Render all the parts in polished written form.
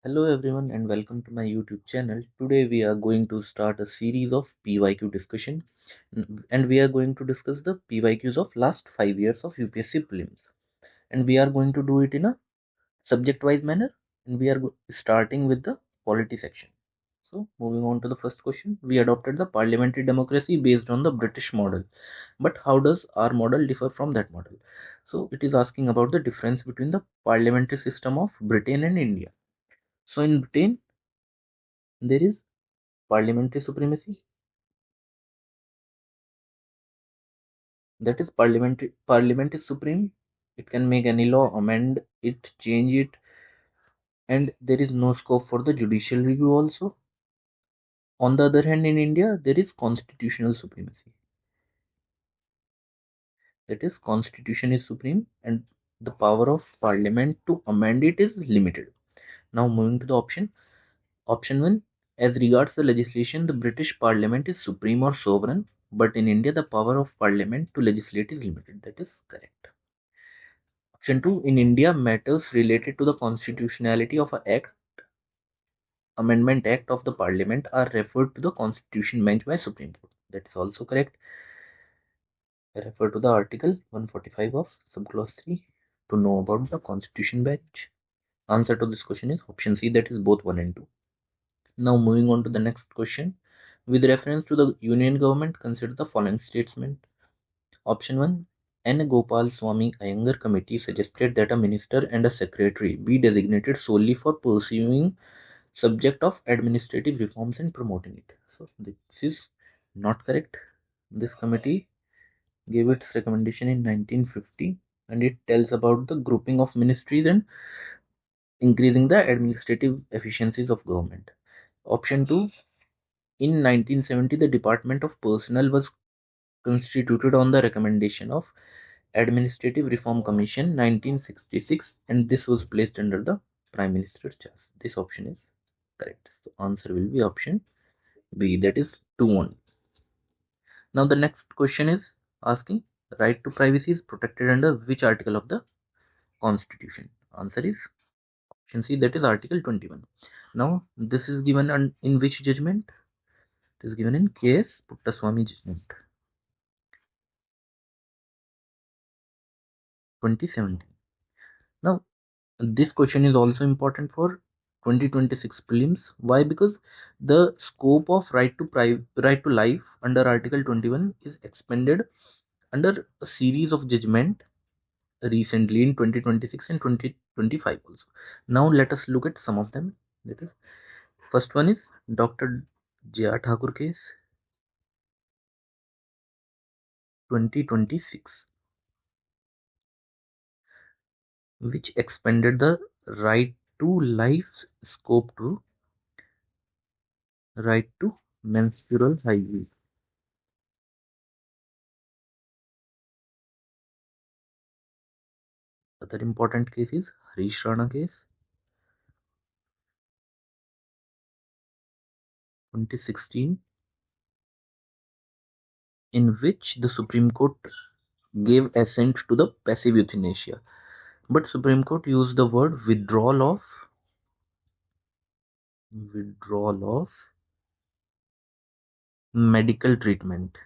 Hello everyone and welcome to my YouTube channel. Today we are going to start a series of PYQ discussion and we are going to discuss the PYQs of last 5 years of UPSC Prelims, and we are going to do it in a subject wise manner, and we are starting with the polity section. So moving on to the first question, we adopted the parliamentary democracy based on the British model, but how does our model differ from that model? So it is asking about the difference between the parliamentary system of Britain and India. So in Britain there is parliamentary supremacy, that is parliament is supreme. It can make any law, amend it, change it, and there is no scope for the judicial review also. On the other hand, in India there is constitutional supremacy, that is constitution is supreme and the power of parliament to amend it is limited. Now moving to the option 1, as regards the legislation the British parliament is supreme or sovereign, but in India the power of parliament to legislate is limited. That is correct. Option 2, in India, matters related to the constitutionality of an act, amendment act of the parliament are referred to the constitution bench by Supreme Court. That is also correct. I refer to the article 145 of subclause 3 to know about the constitution bench. Answer to this question is option C, that is both 1 and 2. Now moving on to the next question. With reference to the union government, consider the following statement. Option 1, N. Gopal Swamy Iyengar committee suggested that a minister and a secretary be designated solely for pursuing subject of administrative reforms and promoting it. So this is not correct. This committee gave its recommendation in 1950 and it tells about the grouping of ministries and increasing the administrative efficiencies of government. Option 2, in 1970 the Department of Personnel was constituted on the recommendation of Administrative Reform Commission 1966 and this was placed under the Prime Minister's charge. This option is correct. So answer will be option B, that is 2 only. Now the next question is asking right to privacy is protected under which article of the Constitution? Answer is option C, that is Article 21. Now this is given in which judgment? It is given in K.S. Puttaswamy judgment 2017. Now this question is also important for 2026 prelims. Why? Because the scope of right to life under Article 21 is expanded under a series of judgment recently in 2026 and 2025 also. Now let us look at some of them. That is, first one is Dr. J.R. Thakur case 2026, which expanded the right to life scope to right to menstrual hygiene. Other important case is Harish Rana case 2016, in which the Supreme Court gave assent to the passive euthanasia, but Supreme Court used the word withdrawal of medical treatment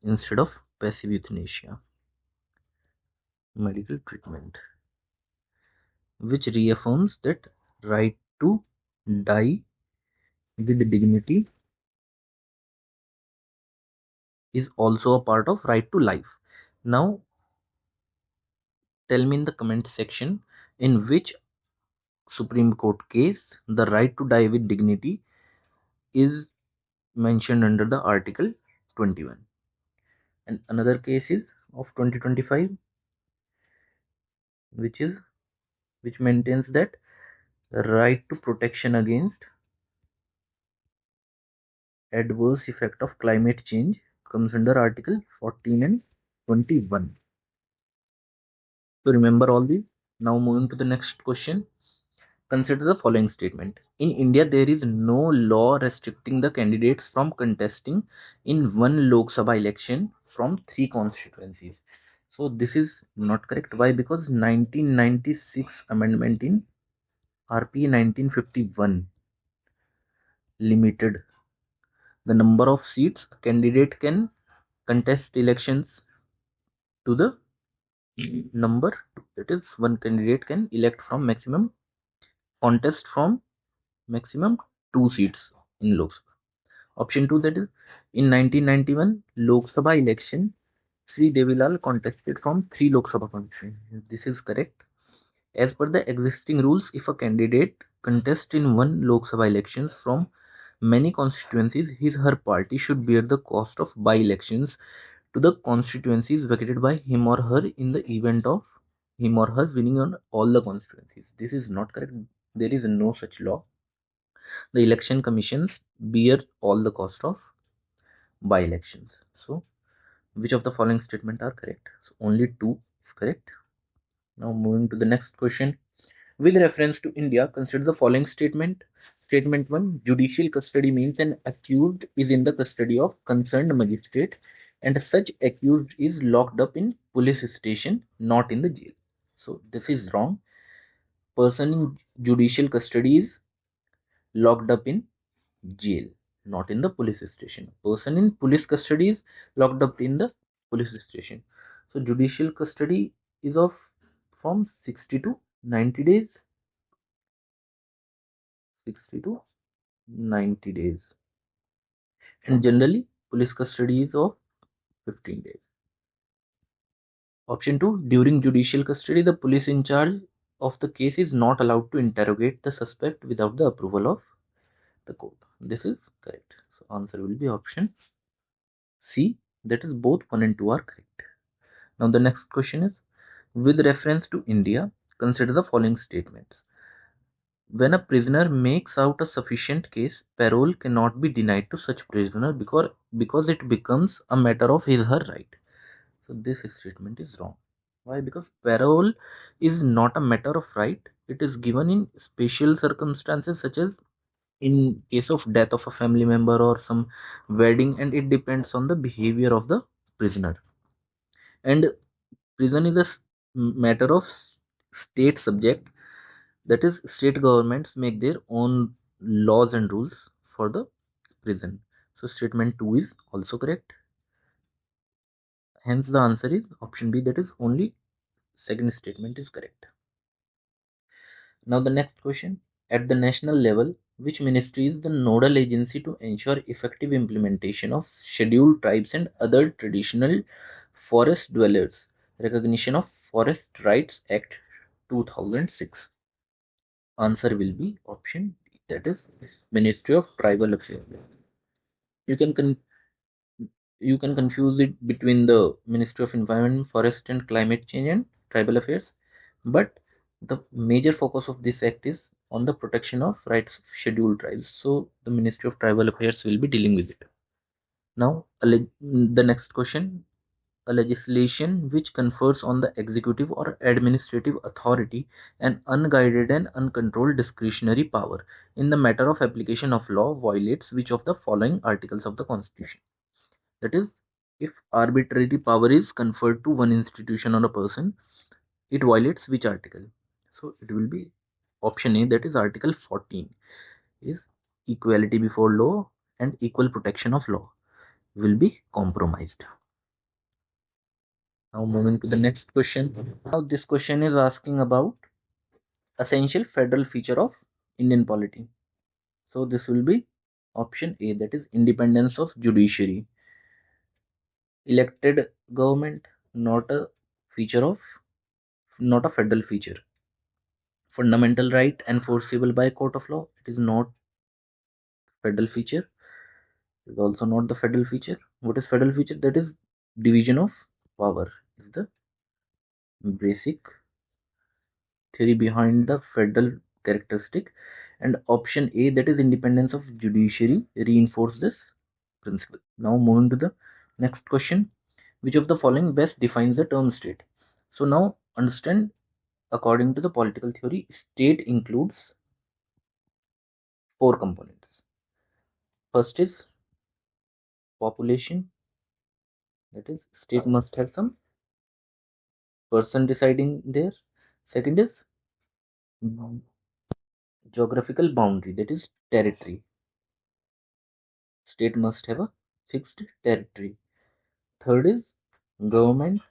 instead of passive euthanasia. Medical treatment, which reaffirms that right to die with dignity is also a part of right to life. Now tell me in the comment section in which Supreme Court case the right to die with dignity is mentioned under the Article 21. And another case is of 2025, which maintains that the right to protection against adverse effect of climate change comes under Article 14 and 21. So remember all these. Now moving to the next question. Consider the following statement. In India, there is no law restricting the candidates from contesting in one Lok Sabha election from 3 constituencies. So this is not correct. Why? Because 1996 amendment in RP 1951 limited the number of seats a candidate can contest elections to the number, that is one candidate can elect from maximum contest from maximum 2 seats in Lok Sabha. Option 2, that is in 1991 Lok Sabha election Sri Devilal contested from 3 Lok Sabha constituencies. This is correct. As per the existing rules, if a candidate contests in one Lok Sabha elections from many constituencies, his/her party should bear the cost of by-elections to the constituencies vacated by him or her in the event of him or her winning on all the constituencies. This is not correct. There is no such law. The election commissions bear all the cost of by-elections. So, which of the following statement are correct? So, only 2 is correct. Now, moving to the next question. With reference to India, consider the following statement. Statement 1. Judicial custody means an accused is in the custody of concerned magistrate and such accused is locked up in police station, not in the jail. So this is wrong. Person in judicial custody is locked up in jail, not in the police station. Person in police custody is locked up in the police station. So judicial custody is of from 60 to 90 days. 60 to 90 days, and generally police custody is of 15 days. Option 2. During judicial custody, the police in charge of the case is not allowed to interrogate the suspect without the approval of the court. This is correct. So answer will be option C. That is both 1 and 2 are correct. Now the next question is, with reference to India, consider the following statements. When a prisoner makes out a sufficient case, parole cannot be denied to such prisoner because it becomes a matter of his/her right. So this statement is wrong. Why? Because parole is not a matter of right. It is given in special circumstances such as in case of death of a family member or some wedding, and it depends on the behavior of the prisoner. And prison is a matter of state subject, that is state governments make their own laws and rules for the prison. So statement 2 is also correct. Hence the answer is option B, that is only second statement is correct. Now the next question. At the national level, which ministry is the nodal agency to ensure effective implementation of scheduled tribes and other traditional forest dwellers recognition of Forest Rights Act 2006? Answer will be option D, that is Ministry of Tribal Affairs. You can you can confuse it between the Ministry of Environment, Forest and Climate Change and Tribal Affairs, but the major focus of this act is on the protection of rights of scheduled tribes. So the Ministry of Tribal Affairs will be dealing with it. Now the next question. A legislation which confers on the executive or administrative authority an unguided and uncontrolled discretionary power in the matter of application of law violates which of the following articles of the Constitution? That is, if arbitrary power is conferred to one institution or a person, it violates which article? So it will be option A, that is Article 14, is equality before law and equal protection of law will be compromised. Now moving to the next question. Now this question is asking about essential federal feature of Indian polity. So this will be option A, that is independence of judiciary. Elected government, not a feature of, not a federal feature. Fundamental right enforceable by court of law, it is not federal feature. It is also not the federal feature. What is federal feature? That is division of power is the basic theory behind the federal characteristic, and option A, that is independence of judiciary, reinforce this principle. Now moving to the next question. Which of the following best defines the term state? So now understand, according to the political theory, state includes 4 components. First is population, that is state must have some person residing there. Second is geographical boundary, that is territory. State must have a fixed territory. Third is government.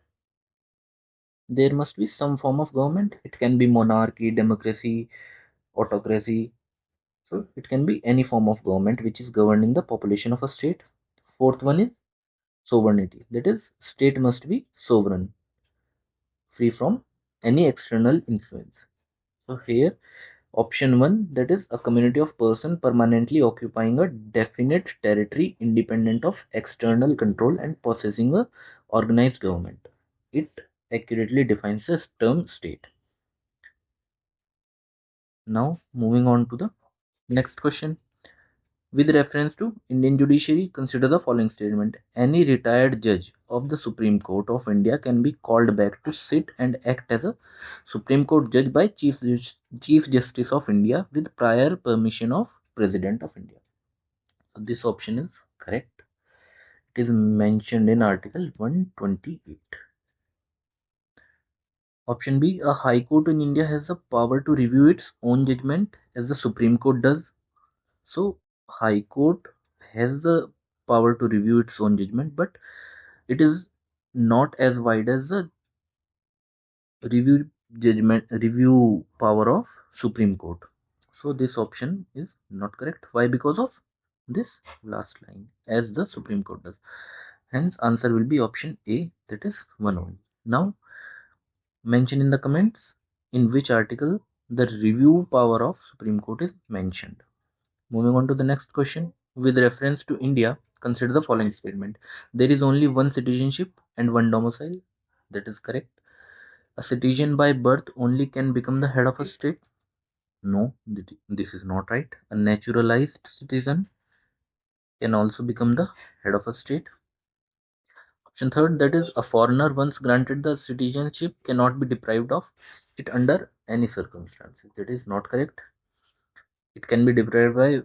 There must be some form of government. It can be monarchy, democracy, autocracy. So it can be any form of government which is governing the population of a state. Fourth one is sovereignty. That is, state must be sovereign, free from any external influence. So here, option 1, that is a community of person permanently occupying a definite territory independent of external control and possessing a organized government. It accurately defines the term state. Now moving on to the next question. With reference to Indian judiciary, consider the following statement. Any retired judge of the Supreme Court of India can be called back to sit and act as a Supreme Court judge by Chief Justice of India with prior permission of President of India. So this option is correct. It is mentioned in Article 128. Option B, a High Court in India has the power to review its own judgment as the Supreme Court does. So High Court has the power to review its own judgment, but it is not as wide as the review power of Supreme Court. So this option is not correct. Why? Because of this last line, as the Supreme Court does. Hence answer will be option A, that is 1 only. Now mention in the comments in which article the review power of Supreme Court is mentioned. Moving on to the next question. With reference to India, consider the following statement. There is only one citizenship and one domicile. That is correct. A citizen by birth only can become the head of a state. No, this is not right. A naturalized citizen can also become the head of a state. Option third, that is, a foreigner once granted the citizenship cannot be deprived of it under any circumstances. That is not correct. It can be deprived by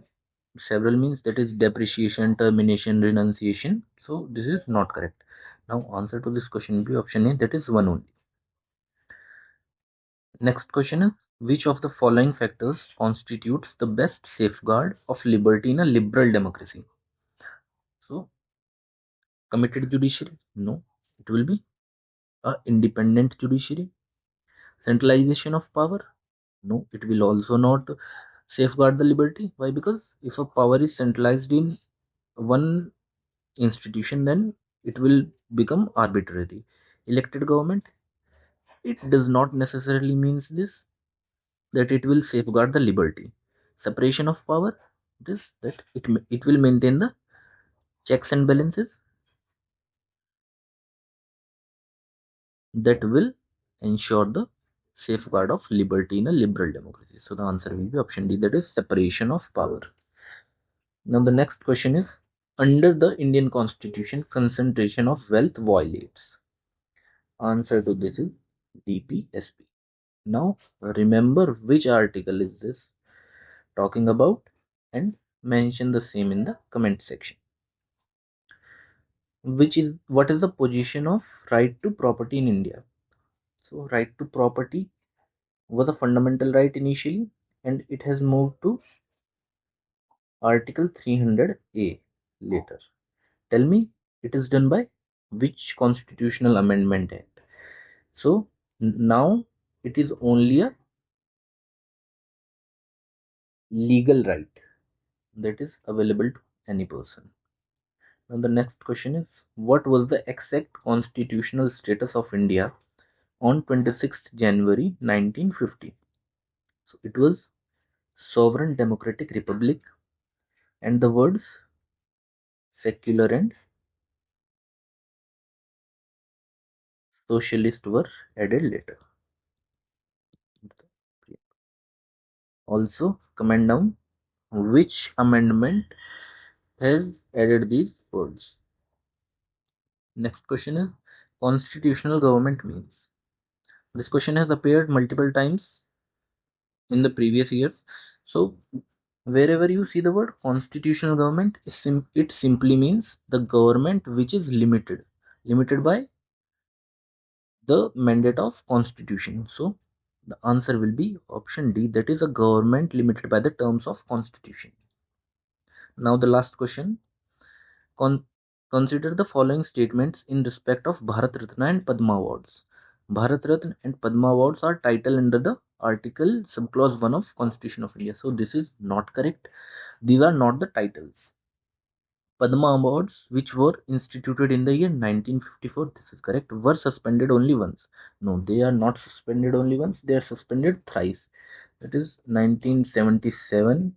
several means, that is depreciation, termination, renunciation. So this is not correct. Now answer to this question will be option A, that is 1 only. Next question is, which of the following factors constitutes the best safeguard of liberty in a liberal democracy? So committed judiciary? No, it will be a independent judiciary. Centralization of power? No, it will also not safeguard the liberty. Why? Because if a power is centralized in one institution, then it will become arbitrary. Elected government, it does not necessarily means this, that it will safeguard the liberty. Separation of power, this that it will maintain the checks and balances, that will ensure the safeguard of liberty in a liberal democracy. So the answer will be option D, that is separation of power. Now the next question is, under the Indian Constitution, concentration of wealth violates. Answer to this is DPSP. Now remember which article is this talking about and mention the same in the comment section. What is the position of right to property in India? So right to property was a fundamental right initially, and it has moved to Article 300A later. Tell me, it is done by which constitutional amendment act? So now it is only a legal right that is available to any person. Now the next question is, what was the exact constitutional status of India on 26th January 1950? So it was sovereign democratic republic, and the words secular and socialist were added later. Also comment down which amendment has added these words. Next question is, constitutional government means. This question has appeared multiple times in the previous years. So wherever you see the word constitutional government, it simply means the government which is limited by the mandate of constitution. So The answer will be option D, that is a government limited by the terms of constitution. Now the last question. Consider the following statements in respect of Bharat Ratna and Padma Awards. Bharat Ratna and Padma Awards are titled under the article subclause 1 of Constitution of India. So this is not correct. These are not the titles. Padma Awards, which were instituted in the year 1954, this is correct, were suspended only once. No, they are not suspended only once, they are suspended thrice. That is 1977,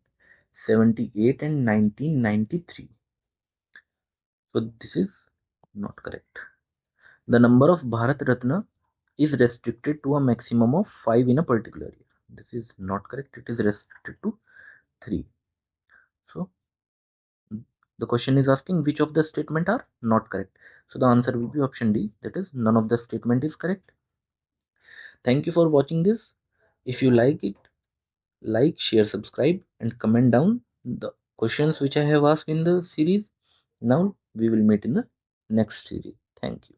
78 and 1993. So this is not correct. The number of Bharat Ratna is restricted to a maximum of 5 in a particular year. This is not correct. It is restricted to 3. So the question is asking which of the statement are not correct. So the answer will be option D, that is none of the statement is correct. Thank you for watching this. If you like it, like, share, subscribe and comment down the questions which I have asked in the series. Now we will meet in the next series. Thank you.